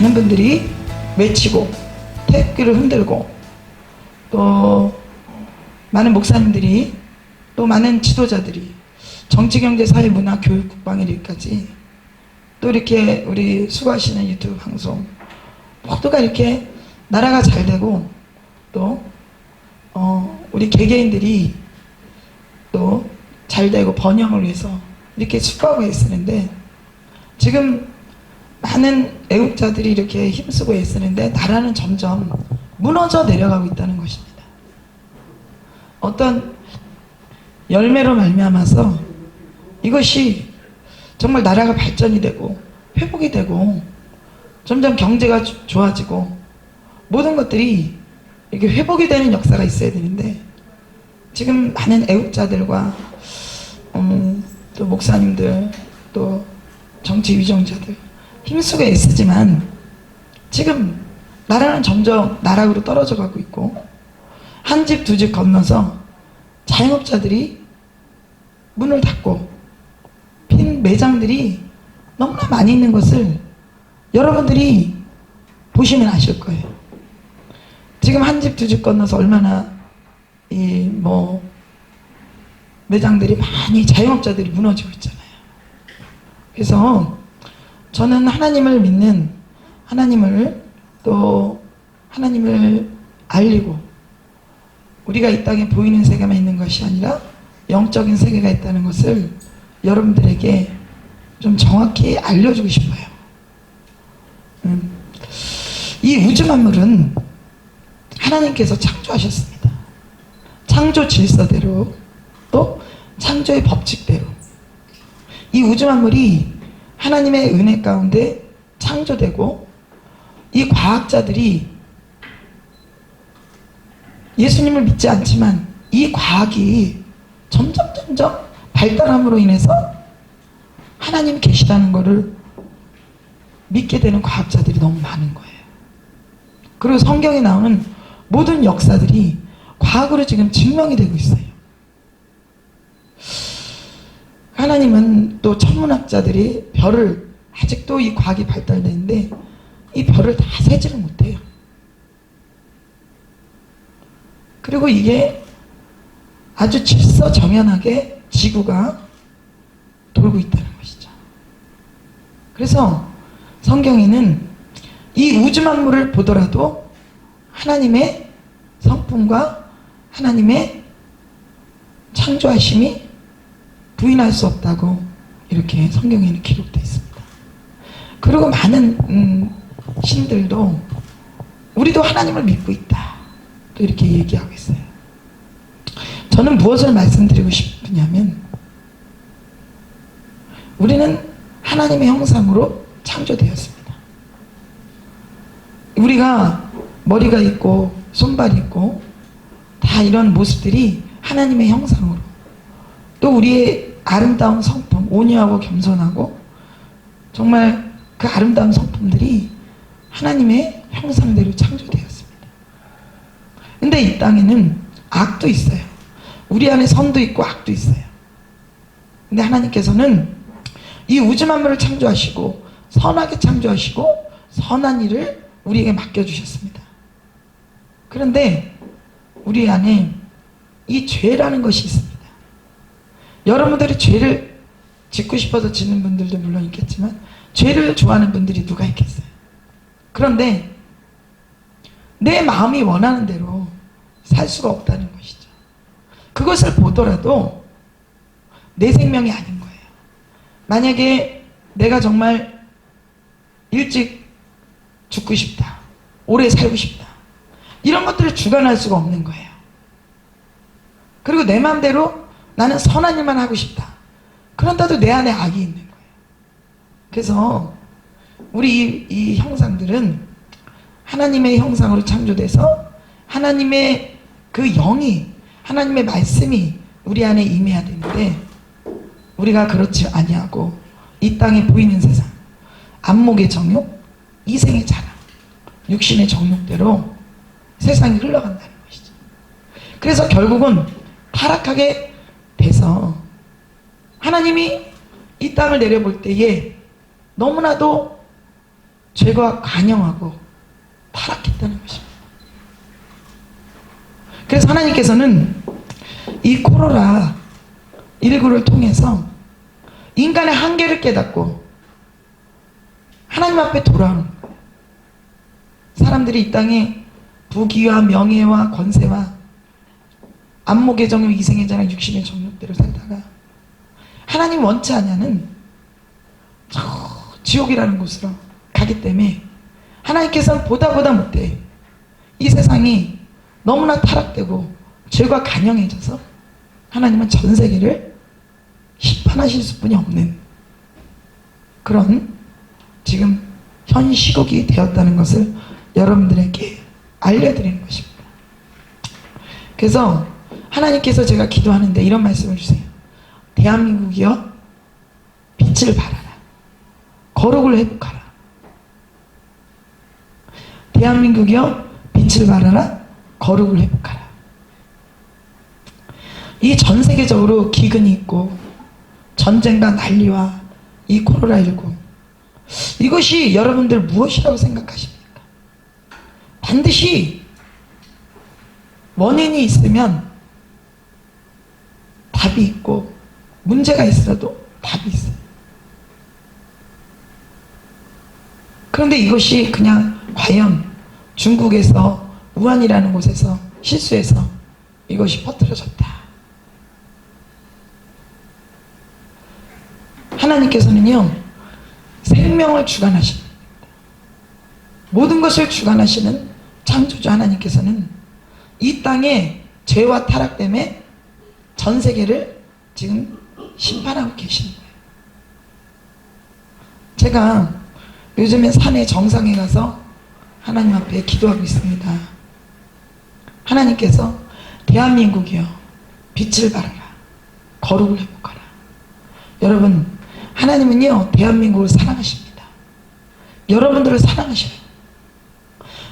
많은 분들이 외치고 태극기를 흔들고, 또 많은 목사님들이, 또 많은 지도자들이 정치, 경제, 사회, 문화, 교육, 국방 이르기까지, 또 이렇게 우리 수고하시는 유튜브 방송 모두가 이렇게 나라가 잘 되고, 또 우리 개개인들이 또 잘 되고 번영을 위해서 이렇게 축구하고 애쓰는데, 지금 많은 애국자들이 이렇게 힘쓰고 애쓰는데 나라는 점점 무너져 내려가고 있다는 것입니다. 어떤 열매로 말미암아서 이것이 정말 나라가 발전이 되고 회복이 되고 점점 경제가 좋아지고 모든 것들이 이렇게 회복이 되는 역사가 있어야 되는데, 지금 많은 애국자들과 또 목사님들, 또 정치 위정자들 힘쓰고 애쓰지만 지금 나라는 점점 나락으로 떨어져 가고 있고, 한 집 두 집 건너서 자영업자들이 문을 닫고 빈 매장들이 너무나 많이 있는 것을 여러분들이 보시면 아실 거예요. 지금 한 집 두 집 건너서 얼마나 매장들이 많이, 자영업자들이 무너지고 있잖아요. 그래서 저는 하나님을 믿는, 하나님을 알리고, 우리가 이 땅에 보이는 세계만 있는 것이 아니라 영적인 세계가 있다는 것을 여러분들에게 좀 정확히 알려주고 싶어요. 이 우주 만물은 하나님께서 창조하셨습니다. 창조 질서대로, 또 창조의 법칙대로 이 우주 만물이 하나님의 은혜 가운데 창조되고, 이 과학자들이 예수님을 믿지 않지만 이 과학이 점점 발달함으로 인해서 하나님이 계시다는 것을 믿게 되는 과학자들이 너무 많은 거예요. 그리고 성경에 나오는 모든 역사들이 과학으로 지금 증명이 되고 있어요. 하나님은 또 천문학자들이 별을, 아직도 이 과학이 발달되는데 이 별을 다 세지를 못해요. 그리고 이게 아주 질서정연하게 지구가 돌고 있다는 것이죠. 그래서 성경에는 이 우주 만물을 보더라도 하나님의 성품과 하나님의 창조하심이 부인할 수 없다고 이렇게 성경에는 기록되어 있습니다. 그리고 많은 신들도 우리도 하나님을 믿고 있다, 또 이렇게 얘기하고 있어요. 저는 무엇을 말씀드리고 싶으냐면, 우리는 하나님의 형상으로 창조되었습니다. 우리가 머리가 있고 손발이 있고 다 이런 모습들이 하나님의 형상으로, 또 우리의 아름다운 성품, 온유하고 겸손하고 정말 그 아름다운 성품들이 하나님의 형상대로 창조되었습니다. 근데 이 땅에는 악도 있어요. 우리 안에 선도 있고 악도 있어요. 근데 하나님께서는 이 우주 만물을 창조하시고 선하게 창조하시고 선한 일을 우리에게 맡겨주셨습니다. 그런데 우리 안에 이 죄라는 것이 있습니다. 여러분들이 죄를 짓고 싶어서 짓는 분들도 물론 있겠지만 죄를 좋아하는 분들이 누가 있겠어요? 그런데 내 마음이 원하는 대로 살 수가 없다는 것이죠. 그것을 보더라도 내 생명이 아닌 거예요. 만약에 내가 정말 일찍 죽고 싶다, 오래 살고 싶다, 이런 것들을 주관할 수가 없는 거예요. 그리고 내 마음대로 나는 선한 일만 하고 싶다, 그런데도 내 안에 악이 있는 거예요. 그래서 우리 이 형상들은 하나님의 형상으로 창조돼서 하나님의 그 영이, 하나님의 말씀이 우리 안에 임해야 되는데, 우리가 그렇지 아니하고 이 땅에 보이는 세상, 안목의 정욕, 이생의 자랑, 육신의 정욕대로 세상이 흘러간다는 것이죠. 그래서 결국은 타락하게 돼서 하나님이 이 땅을 내려볼 때에 너무나도 죄가 관영하고 타락했다는 것입니다. 그래서 하나님께서는 이 코로나19를 통해서 인간의 한계를 깨닫고 하나님 앞에 돌아오는 거예요. 사람들이 이 땅에 부귀와 명예와 권세와 안목의 정욕, 이생의 자랑, 육신의 정욕대로 살다가 하나님 원치 않냐는 저 지옥이라는 곳으로 가기 때문에 하나님께서는 보다 못해 이 세상이 너무나 타락되고 죄가 간영해져서 하나님은 전 세계를 심판하실 수뿐이 없는 그런 지금 현 시국이 되었다는 것을 여러분들에게 알려드리는 것입니다. 그래서 하나님께서 제가 기도하는데 이런 말씀을 주세요. 대한민국이여 빛을 발하라. 거룩을 회복하라. 대한민국이여 빛을 발하라. 거룩을 회복하라. 이 전 세계적으로 기근이 있고 전쟁과 난리와 이 코로나19 이것이 여러분들 무엇이라고 생각하십니까? 반드시 원인이 있으면 답이 있고 문제가 있어도 답이 있어요. 그런데 이것이 그냥 과연 중국에서 우한이라는 곳에서 실수해서 이것이 퍼뜨려졌다. 하나님께서는요 생명을 주관하십니다. 모든 것을 주관하시는 창조주 하나님께서는 이 땅에 죄와 타락 때문에 전 세계를 지금 심판하고 계시는 거예요. 제가 요즘에 산에 정상에 가서 하나님 앞에 기도하고 있습니다. 하나님께서 대한민국이여 빛을 발하라. 거룩을 회복하라. 여러분 하나님은요 대한민국을 사랑하십니다. 여러분들을 사랑하셔요.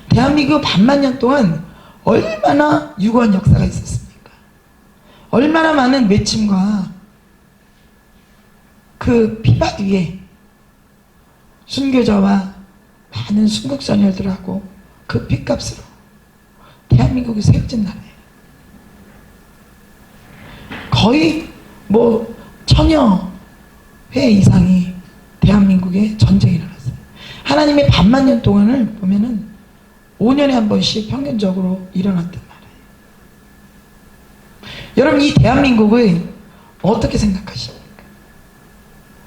대한민국 반만년 동안 얼마나 유구한 역사가 있었습니까? 얼마나 많은 외침과 그 피밭 위에 순교자와 많은 순국선열들하고 그 핏값으로 대한민국이 세워진 나라예요. 거의 뭐 1000여 회 이상이 대한민국에 전쟁이 일어났어요. 하나님의 반만년 동안을 보면은 5년에 한 번씩 평균적으로 일어났단 말이에요. 여러분 이 대한민국을 어떻게 생각하십니까?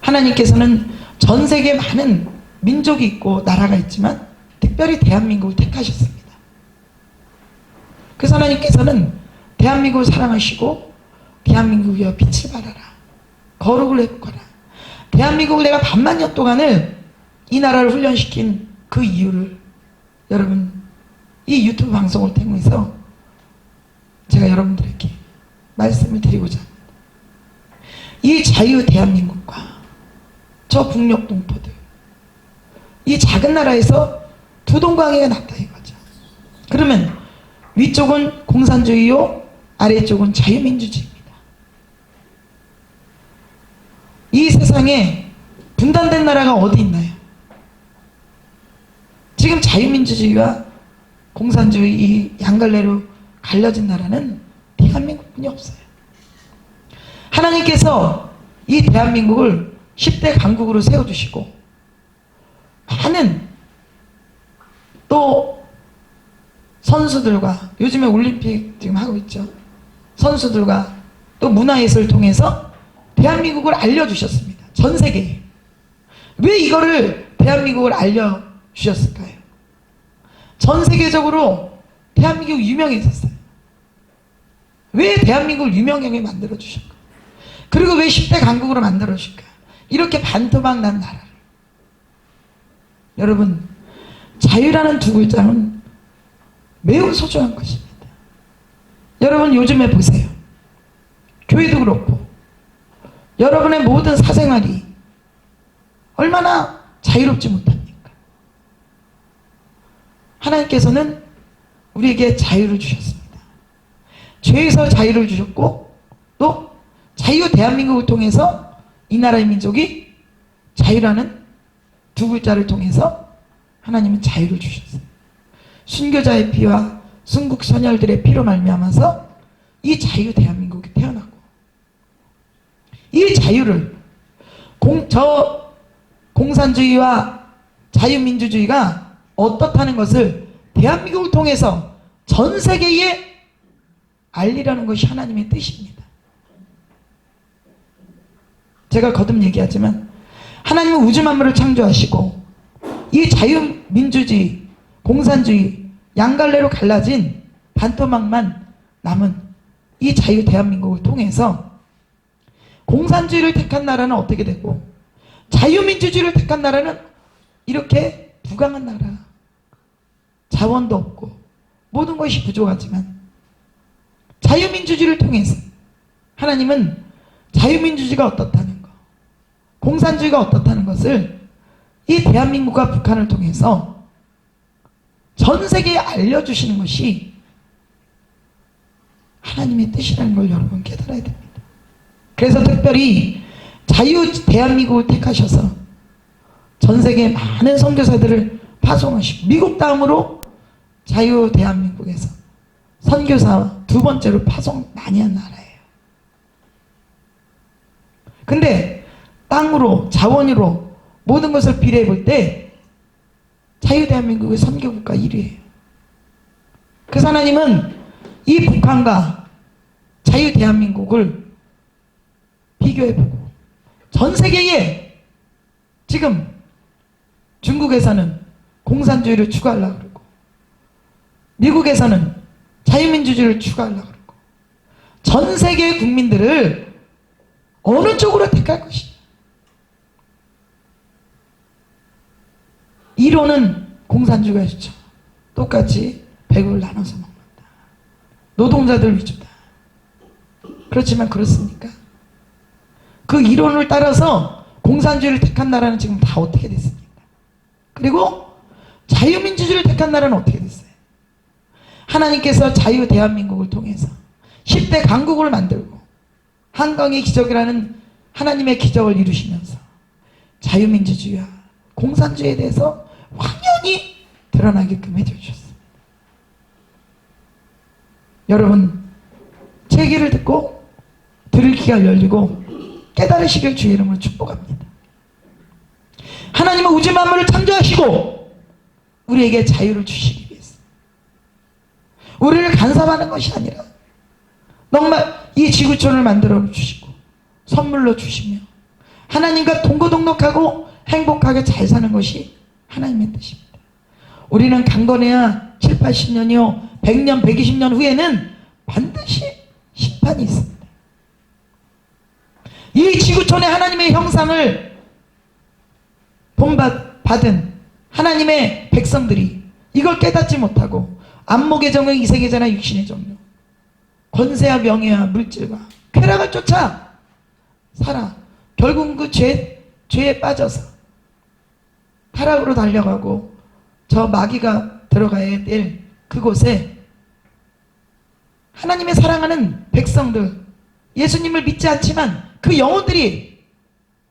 하나님께서는 전 세계에 많은 민족이 있고 나라가 있지만 특별히 대한민국을 택하셨습니다. 그래서 하나님께서는 대한민국을 사랑하시고 대한민국이여 빛을 발하라. 거룩을 회복하라. 대한민국을 내가 반만년 동안을 이 나라를 훈련시킨 그 이유를 여러분 이 유튜브 방송을 통해서 제가 여러분들에게 말씀을 드리고자 합니다. 이 자유 대한민국과 저 북녘 동포들 이 작은 나라에서 두 동강이가 났다 이거죠. 그러면 위쪽은 공산주의요 아래쪽은 자유민주주의입니다. 이 세상에 분단된 나라가 어디 있나요? 지금 자유민주주의와 공산주의 이 양갈래로 갈려진 나라는 대한민국뿐이 없어요. 하나님께서 이 대한민국을 10대 강국으로 세워주시고 많은 또 선수들과 요즘에 올림픽 지금 하고 있죠. 선수들과 또 문화예술을 통해서 대한민국을 알려주셨습니다. 전 세계에. 왜 이거를 대한민국을 알려주셨을까요? 전 세계적으로 대한민국이 유명해졌어요. 왜 대한민국을 유명하게 만들어주셨을까요? 그리고 왜 10대 강국으로 만들어주실까요? 이렇게 반토막 난 나라를. 여러분 자유라는 두 글자는 매우 소중한 것입니다. 여러분 요즘에 보세요. 교회도 그렇고 여러분의 모든 사생활이 얼마나 자유롭지 못합니까? 하나님께서는 우리에게 자유를 주셨습니다. 죄에서 자유를 주셨고 또 자유 대한민국을 통해서 이 나라의 민족이 자유라는 두 글자를 통해서 하나님은 자유를 주셨어요. 순교자의 피와 순국 선열들의 피로 말미암아서 이 자유 대한민국이 태어나고, 이 자유를 공산주의와 자유민주주의가 어떻다는 것을 대한민국을 통해서 전 세계에 알리라는 것이 하나님의 뜻입니다. 제가 거듭 얘기하지만 하나님은 우주 만물을 창조하시고 이 자유민주주의, 공산주의, 양갈래로 갈라진 반토막만 남은 이 자유 대한민국을 통해서 공산주의를 택한 나라는 어떻게 되고 자유민주주의를 택한 나라는 이렇게 부강한 나라, 자원도 없고 모든 것이 부족하지만 자유민주주의를 통해서 하나님은 자유민주주의가 어떻다는 것, 공산주의가 어떻다는 것을 이 대한민국과 북한을 통해서 전 세계에 알려주시는 것이 하나님의 뜻이라는 걸 여러분 깨달아야 됩니다. 그래서 특별히 자유 대한민국을 택하셔서 전 세계 많은 선교사들을 파송하시고, 미국 다음으로 자유 대한민국에서 선교사 두 번째로 파송 많이 한 나라예요. 근데 땅으로, 자원으로 모든 것을 비례해 볼 때 자유 대한민국의 선교국가 1위예요. 그래서 하나님은 이 북한과 자유 대한민국을 비교해보고, 전 세계에 지금 중국에서는 공산주의를 추구하려고 그러고 미국에서는 자유민주주의를 추구하려고 그러고 전 세계의 국민들을 어느 쪽으로 택할 것이냐. 이론은 공산주의가 좋죠. 똑같이 배급을 나눠서 먹는다. 노동자들 위주다. 그렇지만 그렇습니까? 그 이론을 따라서 공산주의를 택한 나라는 지금 다 어떻게 됐습니까? 그리고 자유민주주의를 택한 나라는 어떻게 됐어요? 하나님께서 자유 대한민국을 통해서 10대 강국을 만들고 한강의 기적이라는 하나님의 기적을 이루시면서 자유민주주의와 공산주의에 대해서 확연히 드러나게끔 해주셨습니다. 여러분, 제 얘기를 듣고 들을 귀가 열리고 깨달으시길 주의 이름으로 축복합니다. 하나님은 우주 만물을 창조하시고 우리에게 자유를 주시기 위해서, 우리를 간섭하는 것이 아니라 정말 이 지구촌을 만들어 주시고 선물로 주시며 하나님과 동고동락하고 행복하게 잘 사는 것이 하나님의 뜻입니다. 우리는 강건해야 7, 80년이요 100년, 120년 후에는 반드시 심판이 있습니다. 이 지구촌에 하나님의 형상을 본받은 하나님의 백성들이 이걸 깨닫지 못하고 안목의 정욕, 이색의 자나 육신의 정욕, 권세와 명예와 물질과 쾌락을 쫓아 살아 결국은 그 죄에 빠져서 타락으로 달려가고 저 마귀가 들어가야 될 그곳에 하나님의 사랑하는 백성들, 예수님을 믿지 않지만 그 영혼들이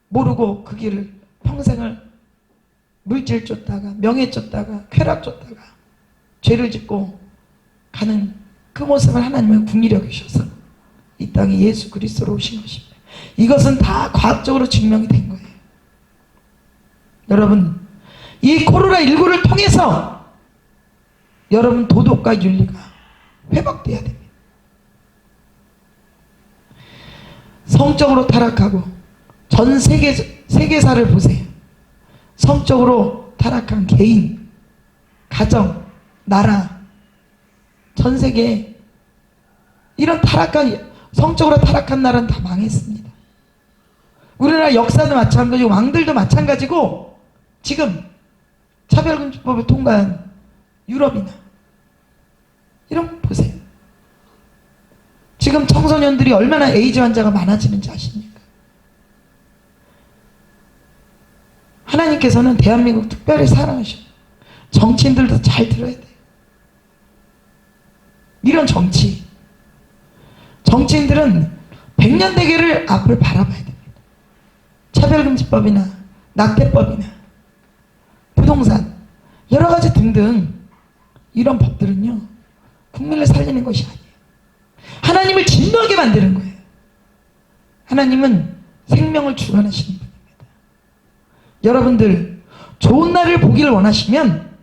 모르고 그 길을 평생을 물질 쫓다가 명예 쫓다가 쾌락 쫓다가 죄를 짓고 가는 그 모습을 하나님은 궁리려 계셔서 이 땅에 예수 그리스도로 오신 것입니다. 이것은 다 과학적으로 증명이 된 거예요. 여러분, 이 코로나19를 통해서 여러분 도덕과 윤리가 회복돼야 됩니다. 성적으로 타락하고 전 세계사를 보세요. 성적으로 타락한 개인, 가정, 나라, 전 세계에 이런 성적으로 타락한 나라는 다 망했습니다. 우리나라 역사도 마찬가지고 왕들도 마찬가지고 지금 차별금지법을 통과한 유럽이나 이런 거 보세요. 지금 청소년들이 얼마나 에이즈 환자가 많아지는지 아십니까? 하나님께서는 대한민국 특별히 사랑하셔요. 정치인들도 잘 들어야 돼요. 이런 정치인들은 100년 대계를 앞을 바라봐야 됩니다. 차별금지법이나 낙태법이나 부동산, 여러 가지 등등 이런 법들은요, 국민을 살리는 것이 아니에요. 하나님을 진노하게 만드는 거예요. 하나님은 생명을 주관하시는 분입니다. 여러분들 좋은 날을 보기를 원하시면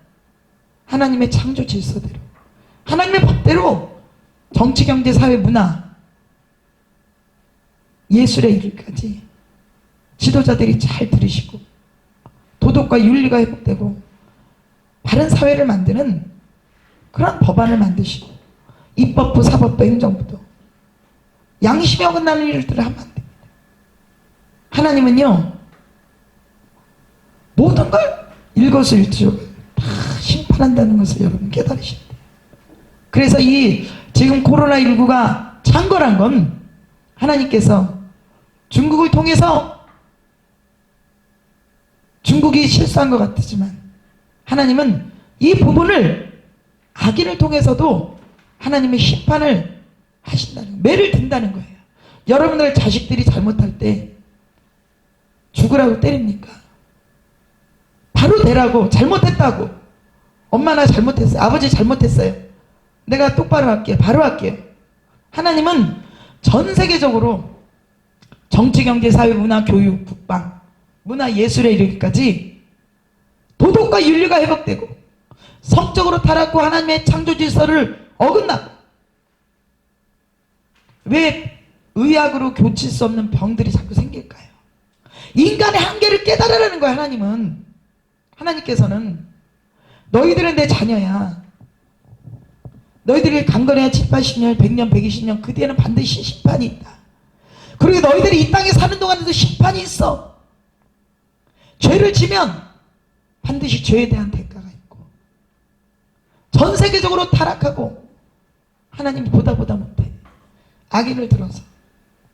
하나님의 창조 질서대로, 하나님의 법대로 정치, 경제, 사회, 문화, 예술의 일까지 지도자들이 잘 들으시고 도덕과 윤리가 회복되고 바른 사회를 만드는 그런 법안을 만드시고 입법부, 사법부, 행정부도 양심에 어긋나는 일들을 하면 안 됩니다. 하나님은요, 모든 걸 일거수일투족을 다 심판한다는 것을 여러분 깨달으셔야 돼요. 그래서 이 지금 코로나19가 창궐한 건 하나님께서 중국을 통해서, 중국이 실수한 것 같지만 하나님은 이 부분을 악인을 통해서도 하나님의 심판을 하신다는, 매를 든다는 거예요. 여러분들 자식들이 잘못할 때 죽으라고 때립니까? 바로 대라고, 잘못했다고. 엄마 나 잘못했어요. 아버지 잘못했어요. 내가 똑바로 할게요. 바로 할게요. 하나님은 전 세계적으로 정치, 경제, 사회, 문화, 교육, 국방, 문화, 예술에 이르기까지 도덕과 윤리가 회복되고 성적으로 타락하고 하나님의 창조 질서를 어긋나고, 왜 의학으로 고칠 수 없는 병들이 자꾸 생길까요? 인간의 한계를 깨달으라는 거야. 하나님은, 하나님께서는 너희들은 내 자녀야. 너희들이 강건해야 7, 80년, 100년, 120년 그 뒤에는 반드시 심판이 있다. 그리고 너희들이 이 땅에 사는 동안에도 심판이 있어. 죄를 지면 반드시 죄에 대한 대가가 있고, 전 세계적으로 타락하고 하나님이 보다 못해 악인을 들어서,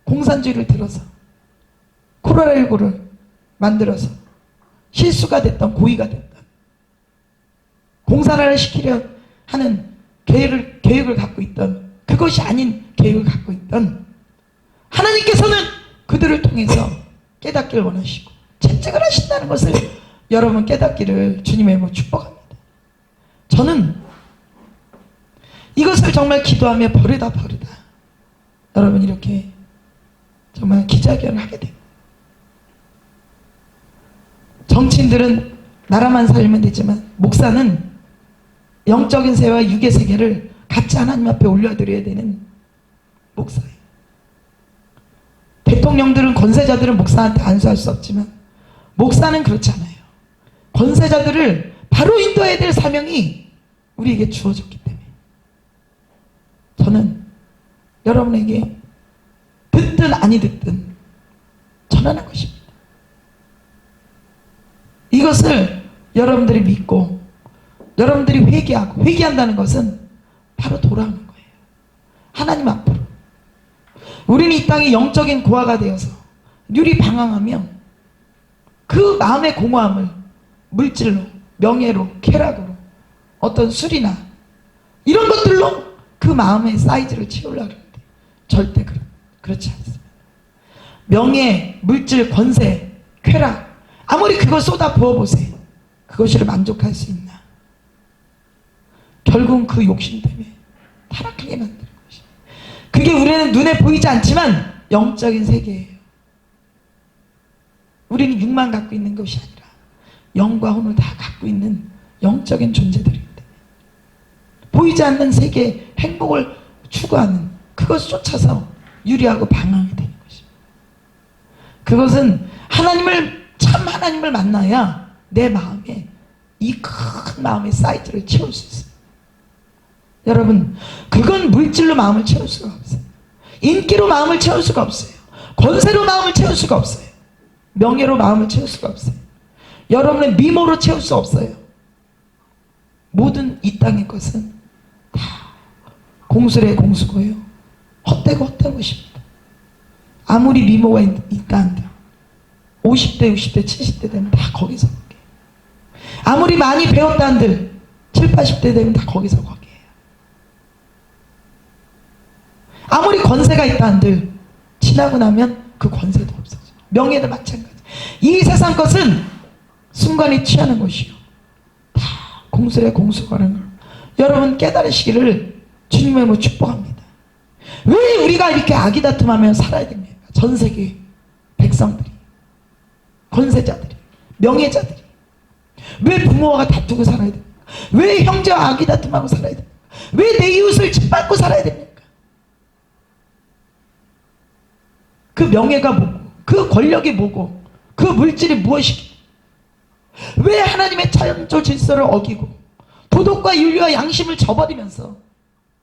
공산주의를 들어서, 코로나19를 만들어서 실수가 됐던, 고의가 됐던, 공산화를 시키려 하는 계획을 갖고 있던, 그것이 아닌 계획을 갖고 있던 하나님께서는 그들을 통해서 깨닫기를 원하시고 채찍을 하신다는 것을 여러분 깨닫기를 주님의 이름으로 축복합니다. 저는 이것을 정말 기도하며 버르다 여러분 이렇게 정말 기자회견을 하게 됩니다. 정치인들은 나라만 살면 되지만 목사는 영적인 세계와 육의 세계를 같이 하나님 앞에 올려드려야 되는 목사예요. 대통령들은, 권세자들은 목사한테 안수할 수 없지만 목사는 그렇지 않아요. 권세자들을 바로 인도해야 될 사명이 우리에게 주어졌기 때문에 저는 여러분에게 듣든 아니 듣든 전하는 것입니다. 이것을 여러분들이 믿고 여러분들이 회개하고, 회개한다는 것은 바로 돌아오는 거예요. 하나님 앞으로. 우리는 이 땅에 영적인 고아가 되어서 률이 방황하며 그 마음의 공허함을 물질로, 명예로, 쾌락으로, 어떤 술이나 이런 것들로 그 마음의 사이즈를 채우려고 하는데 절대 그렇지 않습니다. 명예, 물질, 권세, 쾌락, 아무리 그걸 쏟아 부어보세요. 그것으로 만족할 수 있나? 결국은 그 욕심 때문에 타락하게 만드는 것이. 그게 우리는 눈에 보이지 않지만 영적인 세계예요. 우리는 육만 갖고 있는 것이 아니라 영과 혼을 다 갖고 있는 영적인 존재들이기 때문에 보이지 않는 세계의 행복을 추구하는 그것을 쫓아서 유리하고 방황이 되는 것입니다. 그것은 참 하나님을 만나야 내 마음에 이 큰 마음의 사이즈를 채울 수 있습니다. 여러분, 그건 물질로 마음을 채울 수가 없어요. 인기로 마음을 채울 수가 없어요. 권세로 마음을 채울 수가 없어요. 명예로 마음을 채울 수가 없어요. 여러분의 미모로 채울 수 없어요. 모든 이 땅의 것은 다 공술의 공수고요, 헛되고 헛된 것입니다. 아무리 미모가 있다 한들 50대, 60대, 70대 되면 다 거기서 거기에요. 아무리 많이 배웠다 한들 7, 80대 되면 다 거기서 거기에요. 아무리 권세가 있다 한들 지나고 나면 그 권세도 없어져요. 명예도 마찬가지. 이 세상 것은 순간에 취하는 것이요, 다 공술의 공수거는 여러분 깨달으시기를 주님의 이름으로 축복합니다. 왜 우리가 이렇게 아기다툼하며 살아야 됩니까? 전 세계 백성들이, 권세자들이, 명예자들이 왜 부모와 다투고 살아야 됩니까? 왜 형제와 아기다툼하고 살아야 됩니까? 왜 내 이웃을 짓밟고 살아야 됩니까? 그 명예가 뭐고, 그 권력이 뭐고, 그 물질이 무엇이기? 왜 하나님의 창조 질서를 어기고 도덕과 윤리와 양심을 저버리면서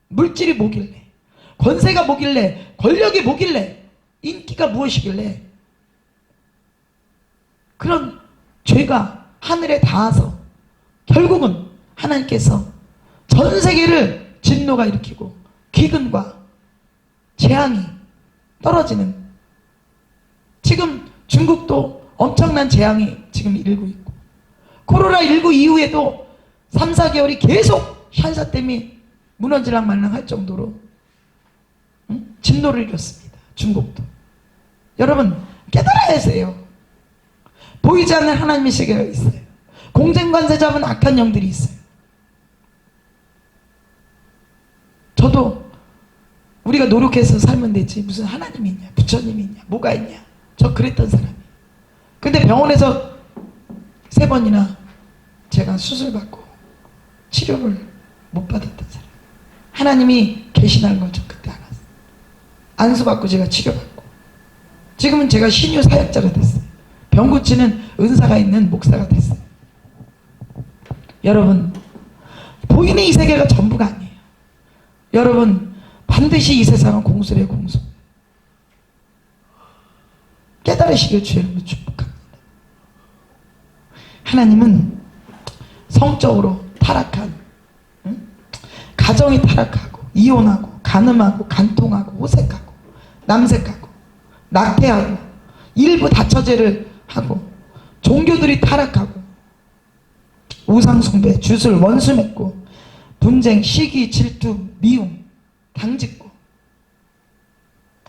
물질이 뭐길래, 권세가 뭐길래, 권력이 뭐길래, 인기가 무엇이길래 그런 죄가 하늘에 닿아서 결국은 하나님께서 전 세계를 진노가 일으키고 기근과 재앙이 떨어지는, 지금 중국도 엄청난 재앙이 지금 일고 있고 코로나19 이후에도 3, 4개월이 계속 샨사댐이 무너지랑 말랑 할 정도로 진노를 일었습니다. 중국도. 여러분 깨달아야 하세요. 보이지 않는 하나님의 세계가 있어요. 공생관세 잡은 악한 영들이 있어요. 저도 우리가 노력해서 살면 되지 무슨 하나님이 있냐, 부처님이 있냐, 뭐가 있냐, 저 그랬던 사람이. 근데 병원에서 3번이나 제가 수술받고 치료를 못 받았던 사람, 하나님이 계시다는 걸 저 그때 알았어요. 안수받고 제가 치료받고 지금은 제가 신유 사역자가 됐어요. 병 고치는 은사가 있는 목사가 됐어요. 여러분 보이는 이 세계가 전부가 아니에요. 여러분 반드시 이 세상은 공수래요. 공수. 깨달으시길 주의 이름으로 축복합니다. 하나님은 성적으로 타락한, 가정이 타락하고 이혼하고 간음하고 간통하고 호색하고 남색하고 낙태하고 일부 다처제를 하고 종교들이 타락하고 우상숭배, 주술, 원수 맺고 분쟁, 시기, 질투, 미움, 당짓고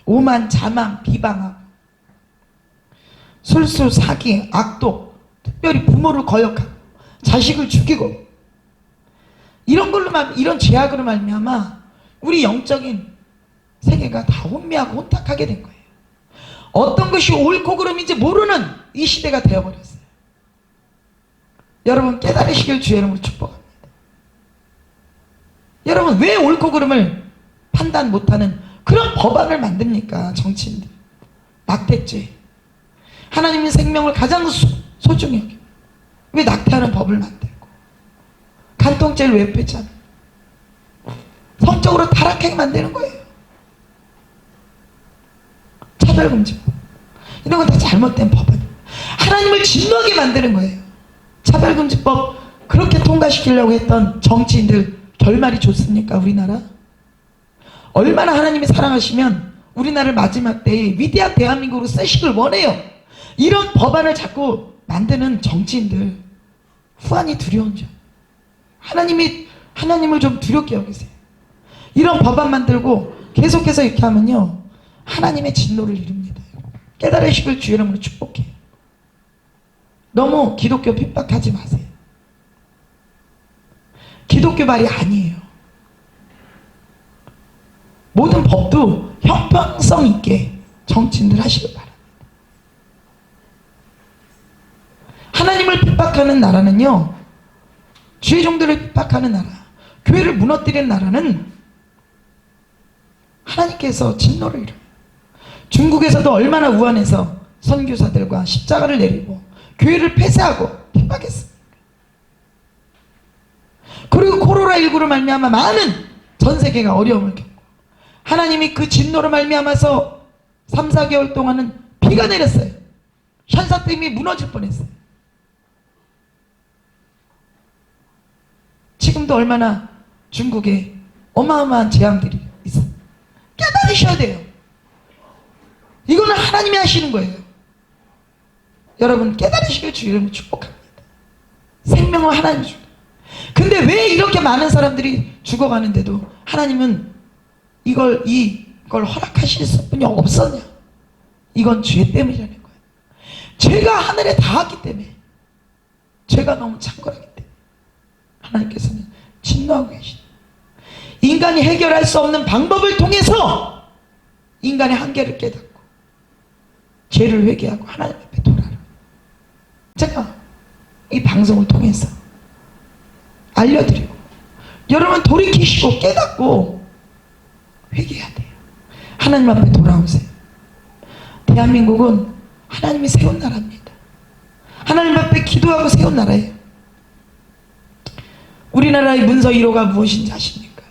오만, 자망, 비방하고 술수, 사기, 악독, 특별히 부모를 거역하고 자식을 죽이고 이런 걸로 이런 죄악으로 말미암아 우리 영적인 세계가 다 혼미하고 혼탁하게 된 거예요. 어떤 것이 옳고 그름인지 모르는 이 시대가 되어버렸어요. 여러분 깨달으시길 주의 이름으로 축복합니다. 여러분 왜 옳고 그름을 판단 못하는 그런 법안을 만듭니까? 정치인들. 낙태죄. 하나님의 생명을 가장 소중히 여기고 왜 낙태하는 법을 만들고 간통죄를 왜 폐지하는, 성적으로 타락하게 만드는 거예요. 차별금지법 이런 건 다 잘못된 법안이에요. 하나님을 진노하게 만드는 거예요. 차별금지법 그렇게 통과시키려고 했던 정치인들 결말이 좋습니까? 우리나라 얼마나 하나님이 사랑하시면 우리나라를 마지막 때에 위대한 대한민국으로 쓰시길 원해요. 이런 법안을 자꾸 만드는 정치인들 후환이 두려운 점. 하나님을 좀 두렵게 여기세요. 이런 법안 만들고 계속해서 이렇게 하면요 하나님의 진노를 이룹니다. 깨달으시길 주의 이름으로 축복해요. 너무 기독교 핍박하지 마세요. 기독교 말이 아니에요. 모든 법도 형평성 있게 정치인들 하시길 바랍니다. 하나님을 핍박하는 나라는요, 주의 종들을 핍박하는 나라, 교회를 무너뜨리는 나라는 하나님께서 진노를 이뤄요. 중국에서도 얼마나 우한해서 선교사들과 십자가를 내리고 교회를 폐쇄하고 핍박했습니다. 그리고 코로나19로 말미암아 많은 전 세계가 어려움을 겪고 하나님이 그 진노로 말미암아서 3, 4개월 동안은 비가 내렸어요. 샨사댐이 무너질 뻔했어요. 지금도 얼마나 중국에 어마어마한 재앙들이 있어요. 깨달으셔야 돼요. 이거는 하나님이 하시는 거예요. 여러분 깨달으시길 주의 이름으로 축복합니다. 생명을 하나님이 줍니다. 근데 왜 이렇게 많은 사람들이 죽어가는데도 하나님은 이걸 허락하실 수뿐이 없었냐? 이건 죄 때문이라는 거예요. 죄가 하늘에 닿았기 때문에, 죄가 너무 창궐하기 때문에 하나님께서는 진노하고 계십니다. 인간이 해결할 수 없는 방법을 통해서 인간의 한계를 깨닫고 죄를 회개하고 하나님 앞에 돌아라. 제가 이 방송을 통해서 알려드리고 여러분 돌이키시고 깨닫고 회개해야 돼요. 하나님 앞에 돌아오세요. 대한민국은 하나님이 세운 나라입니다. 하나님 앞에 기도하고 세운 나라예요. 우리나라의 문서 1호가 무엇인지 아십니까?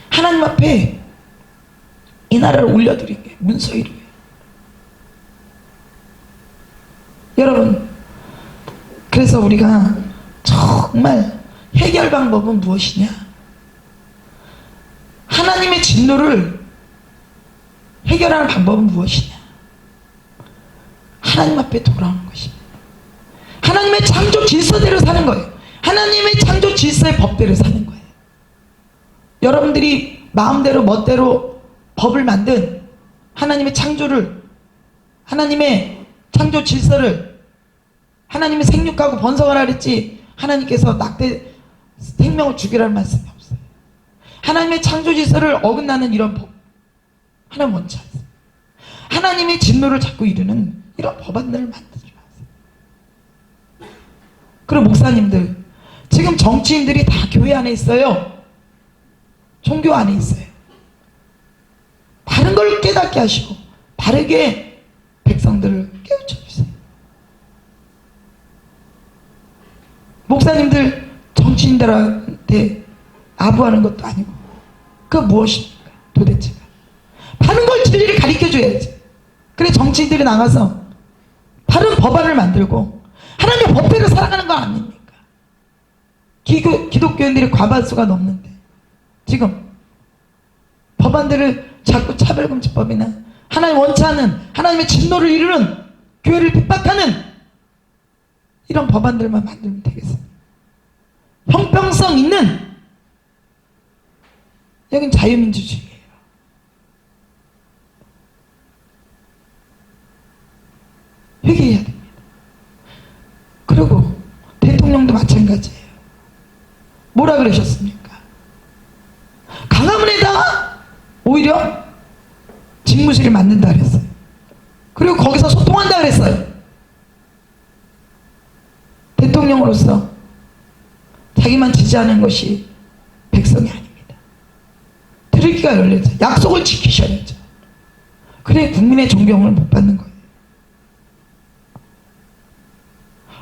하나님 앞에 이 나라를 올려드린 게 문서 1호예요. 여러분, 그래서 우리가 정말 해결 방법은 무엇이냐? 하나님의 진노를 해결하는 방법은 무엇이냐? 하나님 앞에 돌아오는 것입니다. 하나님의 창조 질서대로 사는 거예요. 하나님의 창조 질서의 법대로 사는 거예요. 여러분들이 마음대로 멋대로 법을 만든 하나님의 창조를, 하나님의 창조 질서를, 하나님의 생육하고 번성하라 그랬지 하나님께서 낙태 생명을 죽이라는 말씀이 없어요. 하나님의 창조 질서를 어긋나는 이런 법 하나님 원치 않습니다. 하나님의 진노를 자꾸 이루는 이런 법안들을 만들지 마세요. 그리고 목사님들, 지금 정치인들이 다 교회 안에 있어요. 종교 안에 있어요. 바른 걸 깨닫게 하시고 바르게 백성들을 깨우쳐 주세요. 목사님들 정치인들한테 아부하는 것도 아니고 그 무엇입니까? 도대체가 바른 걸 진리를 가르쳐줘야지. 그래 정치인들이 나가서 바른 법안을 만들고 하나님의 법대로 살아가는 거 아닙니까? 기독교인들이 과반수가 넘는데 지금 법안들을 자꾸 차별금지법이나 하나님 원치 않은 하나님의 진노를 이루는 교회를 핍박하는 이런 법안들만 만들면 되겠습니다. 형평성 있는, 여긴 자유민주주의예요. 회개해야 됩니다. 그리고 대통령도 마찬가지예요. 뭐라 그러셨습니까? 강화문에다가 오히려 집무실을 만든다 그랬어요. 그리고 거기서 소통한다 그랬어요. 대통령으로서 자기만 지지하는 것이 백성이 아닙니다. 들을 귀가 열려져 약속을 지키셔야죠. 그래 국민의 존경을 못 받는 거예요.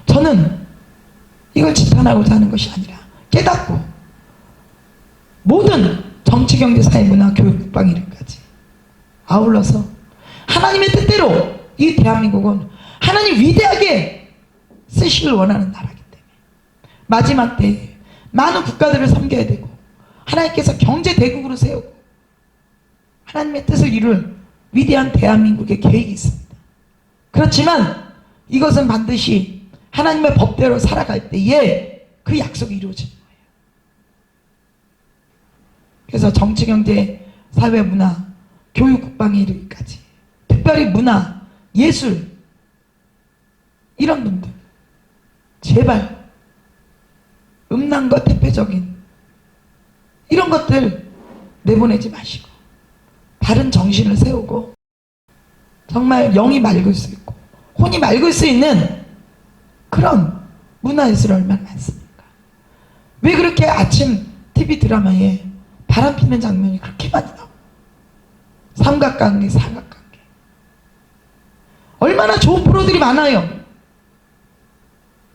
저는 이걸 지탄하고자 하는 것이 아니라 깨닫고 모든 정치, 경제, 사회, 문화, 교육, 국방 이름까지 아울러서 하나님의 뜻대로 이 대한민국은 하나님 위대하게 쓰시길 원하는 나라이기 때문에 마지막 때에 많은 국가들을 섬겨야 되고 하나님께서 경제 대국으로 세우고 하나님의 뜻을 이룰 위대한 대한민국의 계획이 있습니다. 그렇지만 이것은 반드시 하나님의 법대로 살아갈 때에 그 약속이 이루어지는 거예요. 그래서 정치, 경제, 사회, 문화, 교육, 국방에 이르기까지 특별히 문화, 예술 이런 놈들 제발 음란과 퇴폐적인 이런 것들 내보내지 마시고 바른 정신을 세우고 정말 영이 맑을 수 있고 혼이 맑을 수 있는 그런 문화예술이 얼마나 많습니까? 왜 그렇게 아침 TV 드라마에 바람 피는 장면이 그렇게 많이 나와요? 삼각관계, 사각관계 얼마나 좋은 프로들이 많아요.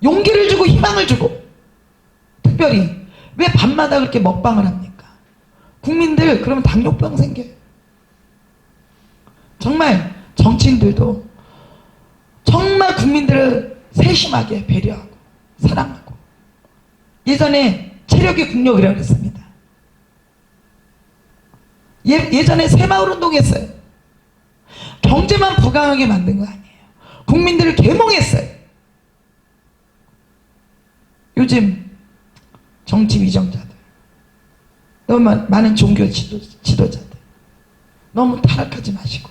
용기를 주고 희망을 주고 특별히 왜 밤마다 그렇게 먹방을 합니까? 국민들 그러면 당뇨병 생겨요. 정말 정치인들도 정말 국민들을 세심하게 배려하고 사랑하고 예전에 체력이 국력이라고 했습니다. 예전에 새마을운동 했어요. 경제만 부강하게 만든 거 아니에요. 국민들을 계몽했어요. 요즘 정치 위정자들 너무 많은 종교 지도자들 너무 타락하지 마시고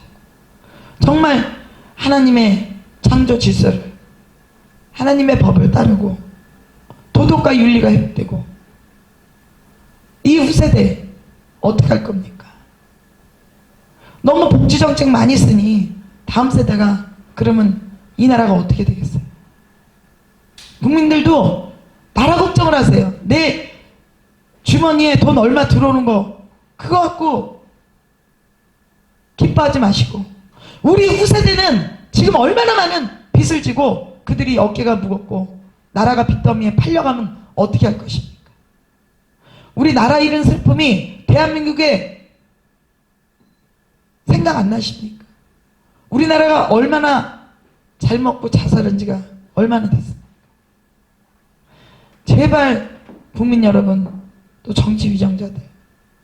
정말 하나님의 창조 질서를 하나님의 법을 따르고 도덕과 윤리가 회복되고 이 후세대 어떻게 할 겁니까? 너무 복지정책 많이 쓰니 다음 세대가 그러면 이 나라가 어떻게 되겠어요? 국민들도 나라 걱정을 하세요. 내 주머니에 돈 얼마 들어오는 거 그거 갖고 기뻐하지 마시고 우리 후세대는 지금 얼마나 많은 빚을 지고 그들이 어깨가 무겁고 나라가 빚더미에 팔려가면 어떻게 할 것입니까? 우리 나라 잃은 슬픔이 대한민국에 생각 안 나십니까? 우리나라가 얼마나 잘 먹고 잘 사는 지가 얼마나 됐습니까? 제발 국민 여러분, 또 정치 위정자들,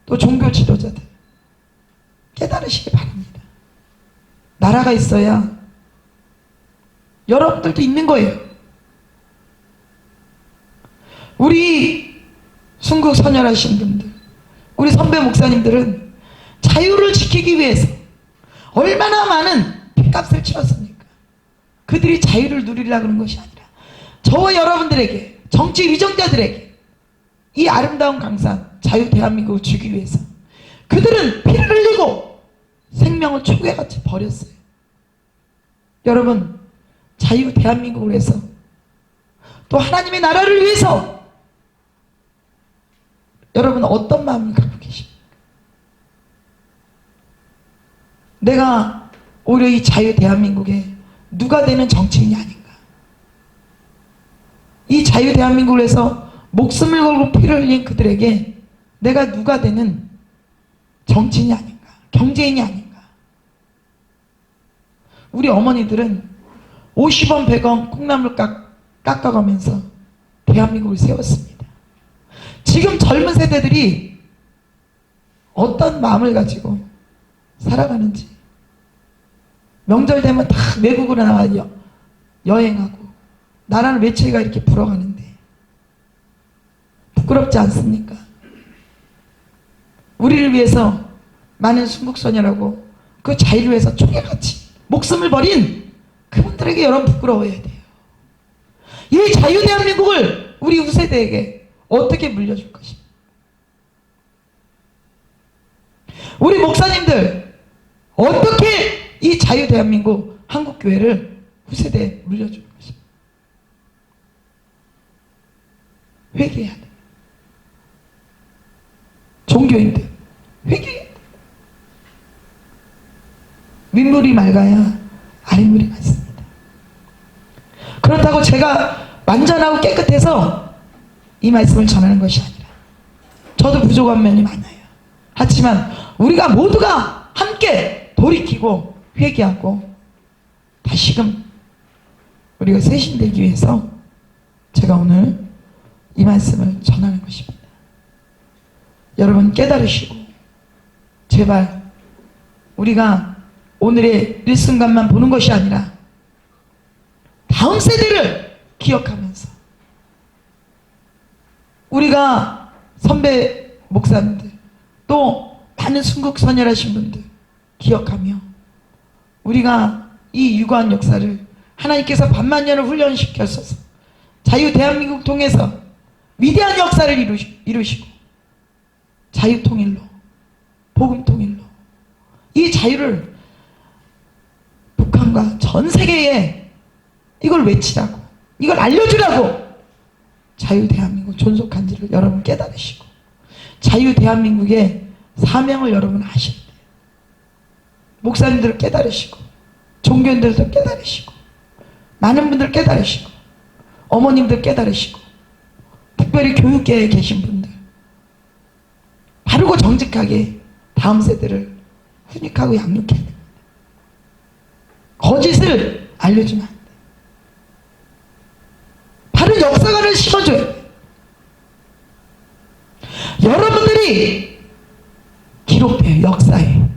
또 종교 지도자들 깨달으시기 바랍니다. 나라가 있어야 여러분들도 있는 거예요. 우리 순국 선열하신 분들, 우리 선배 목사님들은 자유를 지키기 위해서 얼마나 많은 핏값을 치렀습니까? 그들이 자유를 누리려고 하는 것이 아니라 저와 여러분들에게, 정치 위정자들에게 이 아름다운 강산 자유 대한민국을 주기 위해서 그들은 피를 흘리고 생명을 초계같이 버렸어요. 여러분, 자유 대한민국을 위해서 또 하나님의 나라를 위해서 여러분 어떤 마음을 갖고 계십니까? 내가 오히려 이 자유 대한민국에 누가 되는 정치인이 아닌가? 이 자유 대한민국을 위해서 목숨을 걸고 피를 흘린 그들에게 내가 누가 되는 정치인이 아닌가? 경제인이 아닌가? 우리 어머니들은 50원 100원 콩나물 깎아가면서 대한민국을 세웠습니다. 지금 젊은 세대들이 어떤 마음을 가지고 살아가는지, 명절 되면 다 외국으로 나와 여행하고 나라는 외채가 이렇게 불어가는데 부끄럽지 않습니까? 우리를 위해서 많은 순국선열하고 그 자유를 위해서 초계같이 목숨을 버린 그분들에게 여러분 부끄러워야 돼요. 이 자유 대한민국을 우리 후세대에게 어떻게 물려줄 것입니까? 우리 목사님들 어떻게 이 자유 대한민국 한국교회를 후세대에 물려줄 것입니까? 회개해야 돼요. 종교인들 회개해야 돼요. 윗물이 맑아야 아랫물이 맑습니다. 그렇다고 제가 완전하고 깨끗해서 이 말씀을 전하는 것이 아니라 저도 부족한 면이 많아요. 하지만 우리가 모두가 함께 돌이키고 회개하고 다시금 우리가 쇄신되기 위해서 제가 오늘 이 말씀을 전하는 것입니다. 여러분 깨달으시고 제발 우리가 오늘의 일순간만 보는 것이 아니라 다음 세대를 기억하면서 우리가 선배 목사님들 또 많은 순국선열하신 분들 기억하며 우리가 이 유구한 역사를 하나님께서 반만년을 훈련시켜서 자유 대한민국 통해서 위대한 역사를 이루시고 자유통일로 복음통일로 이 자유를 북한과 전 세계에 이걸 외치라고 이걸 알려주라고 자유 대한민국 존속한지를 여러분 깨달으시고 자유 대한민국의 사명을 여러분 아셔야 돼요. 목사님들 깨달으시고 종교인들도 깨달으시고 많은 분들 깨달으시고 어머님들 깨달으시고 특별히 교육계에 계신 분들 바르고 정직하게 다음 세대를 훈육하고 양육해야 됩니다. 거짓을 알려주면 안 돼요. 바른 역사관을 심어줘야 돼요. 여러분들이 기록돼요. 역사에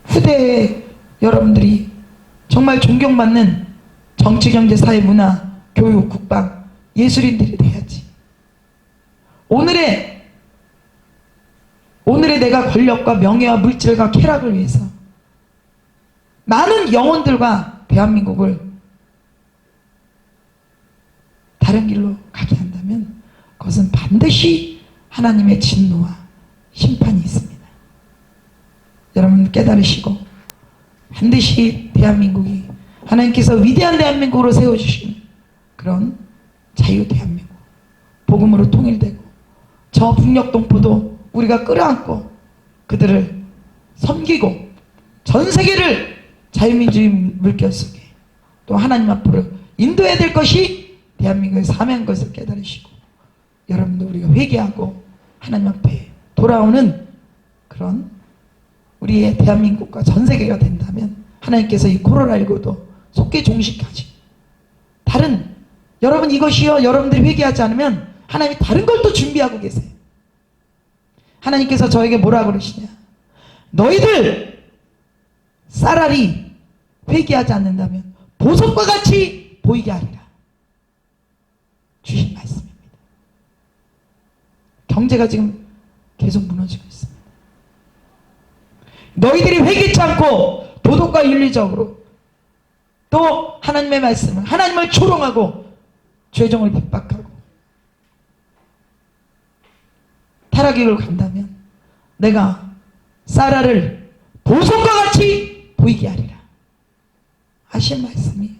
후대에 여러분들이 정말 존경받는 정치, 경제, 사회, 문화, 교육, 국방 예술인들이 돼야지. 오늘의 내가 권력과 명예와 물질과 쾌락을 위해서 많은 영혼들과 대한민국을 다른 길로 가게 한다면 그것은 반드시 하나님의 진노와 심판이 있습니다. 여러분 깨달으시고 반드시 대한민국이 하나님께서 위대한 대한민국으로 세워주신 그런 자유 대한민국, 복음으로 통일되고 저 북녘 동포도 우리가 끌어안고 그들을 섬기고 전 세계를 자유민주주의 물결 속에 또 하나님 앞으로 인도해야 될 것이 대한민국의 사명인 것을 깨달으시고 여러분도 우리가 회개하고 하나님 앞에 돌아오는 그런 우리의 대한민국과 전 세계가 된다면 하나님께서 이 코로나19도 속히 종식하지. 다른 여러분 이것이요 여러분들이 회개하지 않으면 하나님이 다른 걸 또 준비하고 계세요. 하나님께서 저에게 뭐라 그러시냐, 너희들 쌀알이 회개하지 않는다면 보석과 같이 보이게 하리라 주신 말씀입니다. 경제가 지금 계속 무너지고 있습니다. 너희들이 회개치 않고 도덕과 윤리적으로 또 하나님의 말씀을 하나님을 조롱하고 죄종을 핍박하고 타락의 간다면 내가 쌀알을 보석과 같이 보이게 하리라 하신 말씀이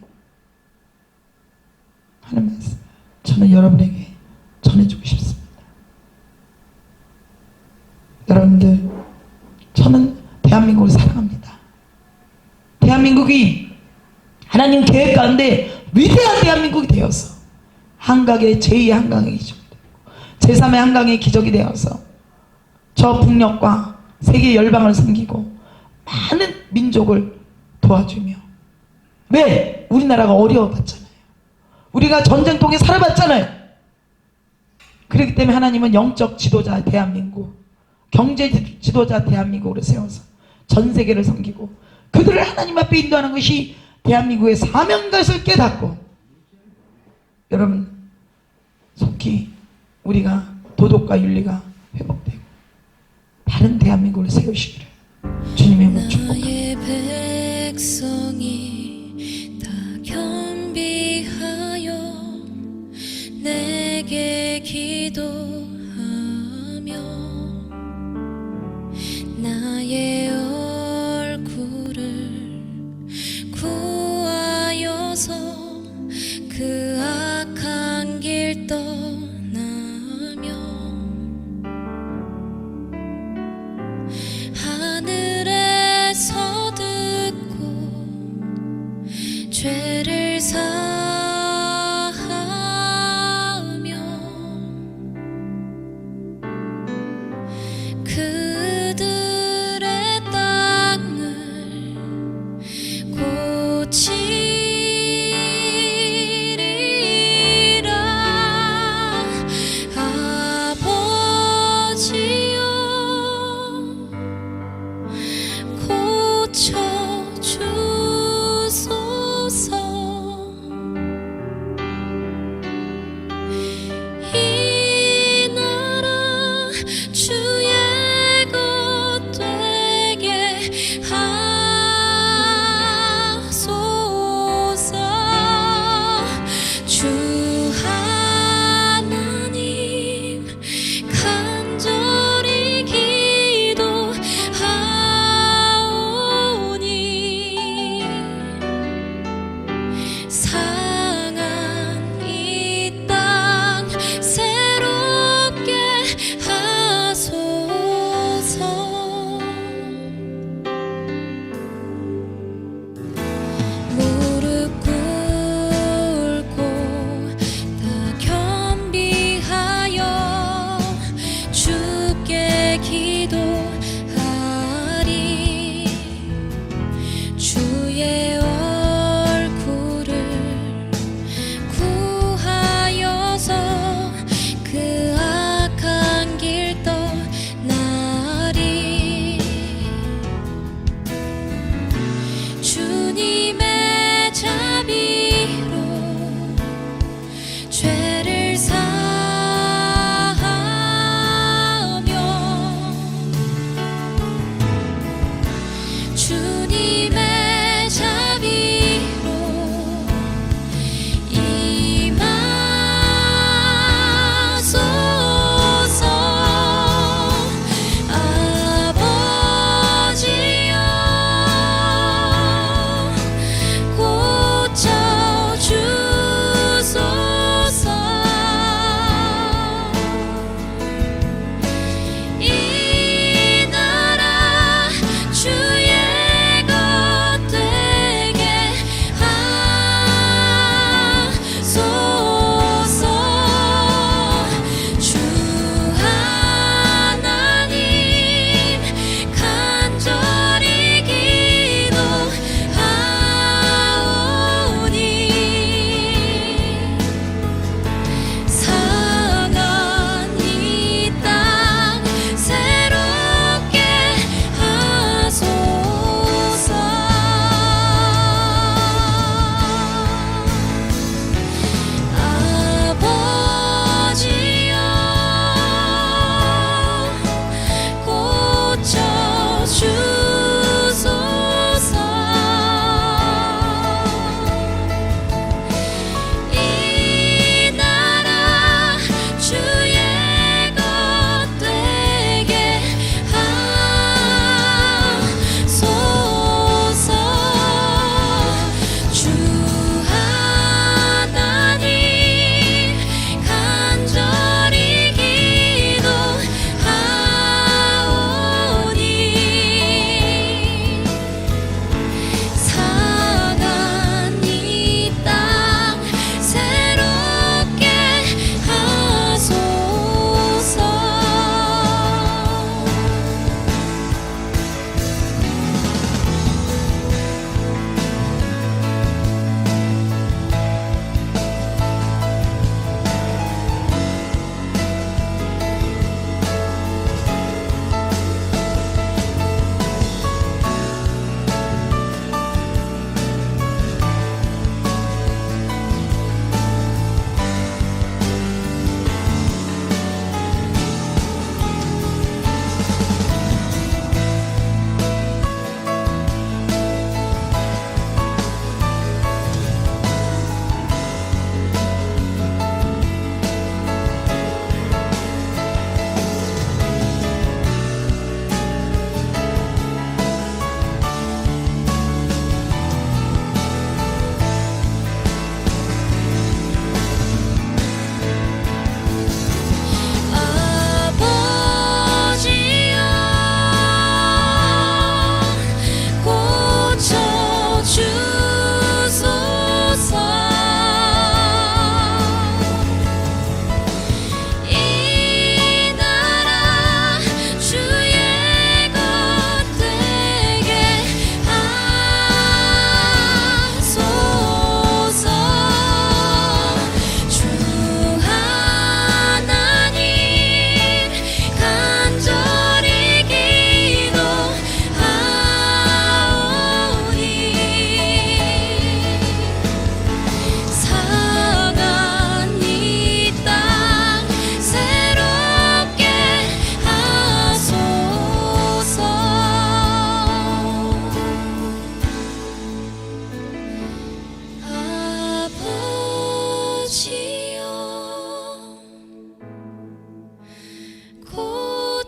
하는 말씀 저는 여러분에게 전해주고 싶습니다. 여러분들 저는 대한민국을 사랑합니다. 대한민국이 하나님 계획 가운데 위대한 대한민국이 되어서 한강의 제2의 한강의 기적이 되고 제3의 한강의 기적이 되어서 저 북녘과 세계 열방을 섬기고 많은 민족을 도와주며 왜? 우리나라가 어려워봤잖아요. 우리가 전쟁통에 살아봤잖아요. 그렇기 때문에 하나님은 영적 지도자 대한민국, 경제 지도자 대한민국으로 세워서 전 세계를 섬기고 그들을 하나님 앞에 인도하는 것이 대한민국의 사명인 것을 깨닫고 여러분 속히 우리가 도덕과 윤리가 회복되고 다른 대한민국을 세우시기를 주님의 이름으로 축복합니다. 나의 백성이 다 겸비하여 내게 기도하며 나의 얼굴을 구하여서 그 악한 길 떠나며 하늘에서 듣고 죄를 사하며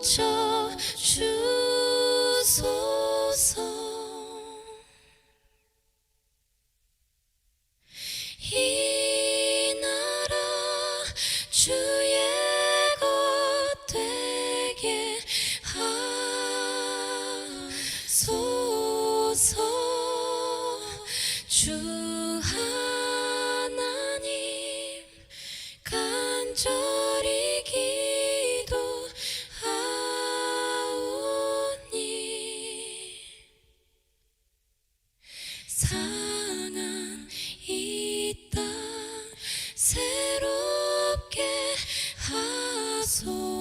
고쳐 주소서. 이 나라 주의 것 되게 하소서. 주 하나님 간절히 기도하오니 상한 이 땅 새롭게 하소서.